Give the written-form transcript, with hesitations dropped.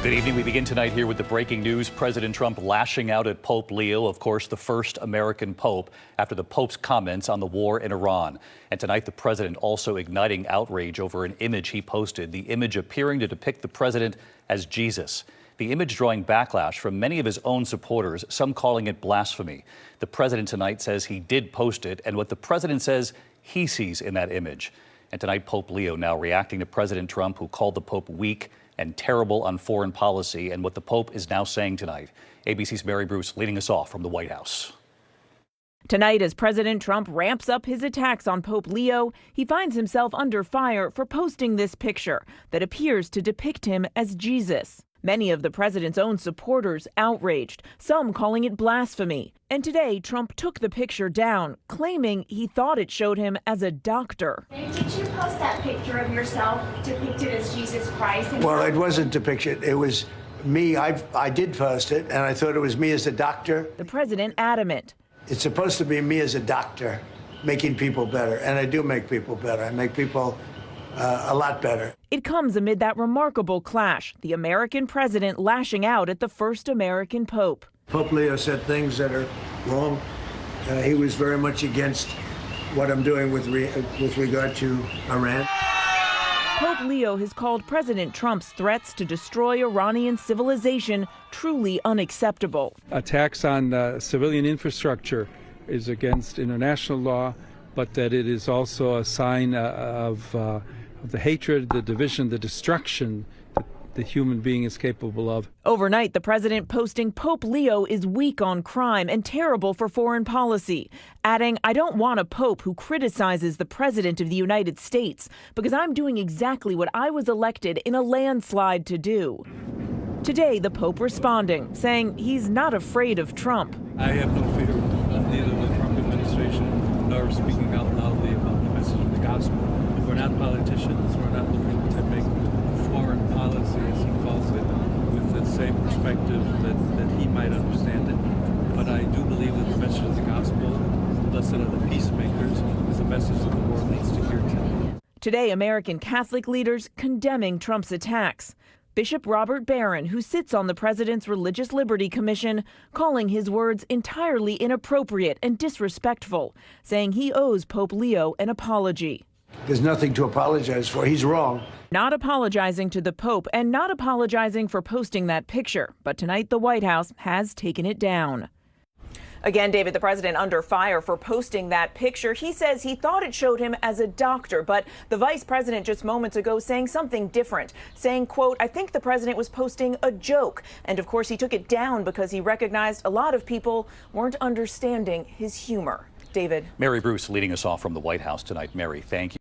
Good evening. We begin tonight here with the breaking news. President Trump lashing out at Pope Leo, of course, the first American pope, after the Pope's comments on the war in Iran. And tonight, the president also igniting outrage over an image he posted, the image appearing to depict the president as Jesus. The image drawing backlash from many of his own supporters, some calling it blasphemy. The president tonight says he did post it, and what the president says he sees in that image. And tonight, Pope Leo now reacting to President Trump, who called the Pope weak and terrible on foreign policy, and what the Pope is now saying tonight. ABC's Mary Bruce leading us off from the White House. Tonight, as President Trump ramps up his attacks on Pope Leo, he finds himself under fire for posting this picture that appears to depict him as Jesus. Many of the president's own supporters outraged, some calling it blasphemy. And today, Trump took the picture down, claiming he thought it showed him as a doctor. Did you post that picture of yourself depicted as Jesus Christ? Well, it wasn't depicted. It was me. I did post it, and I thought it was me as a doctor. The president adamant. It's supposed to be me as a doctor, making people better. And I do make people better. I make people a lot better. It comes amid that remarkable clash, the American president lashing out at the first American pope. Pope Leo said things that are wrong. He was very much against what I'm doing with regard to Iran. Pope Leo has called President Trump's threats to destroy Iranian civilization truly unacceptable. Attacks on civilian infrastructure is against international law, but that it is also a sign of the hatred, the division, the destruction that the human being is capable of. Overnight, the president posting Pope Leo is weak on crime and terrible for foreign policy, adding, "I don't want a pope who criticizes the president of the United States because I'm doing exactly what I was elected in a landslide to do." Today, the pope responding, saying he's not afraid of Trump. I have no fear of neither the Trump administration nor speaking out loudly about the message of the gospel. We're not politicians. We're not looking to make foreign policy, as he calls it, with the same perspective that he might understand it. But I do believe that the message of the gospel, blessed are the peacemakers, is a message that the world needs to hear today. Today, American Catholic leaders condemning Trump's attacks. Bishop Robert Barron, who sits on the president's Religious Liberty Commission, calling his words entirely inappropriate and disrespectful, saying he owes Pope Leo an apology. There's nothing to apologize for. He's wrong. Not apologizing to the Pope and not apologizing for posting that picture. But tonight, the White House has taken it down. Again, David, the president under fire for posting that picture. He says he thought it showed him as a doctor, but the vice president just moments ago saying something different, saying, quote, "I think the president was posting a joke." And of course, he took it down because he recognized a lot of people weren't understanding his humor. David. Mary Bruce leading us off from the White House tonight. Mary, thank you.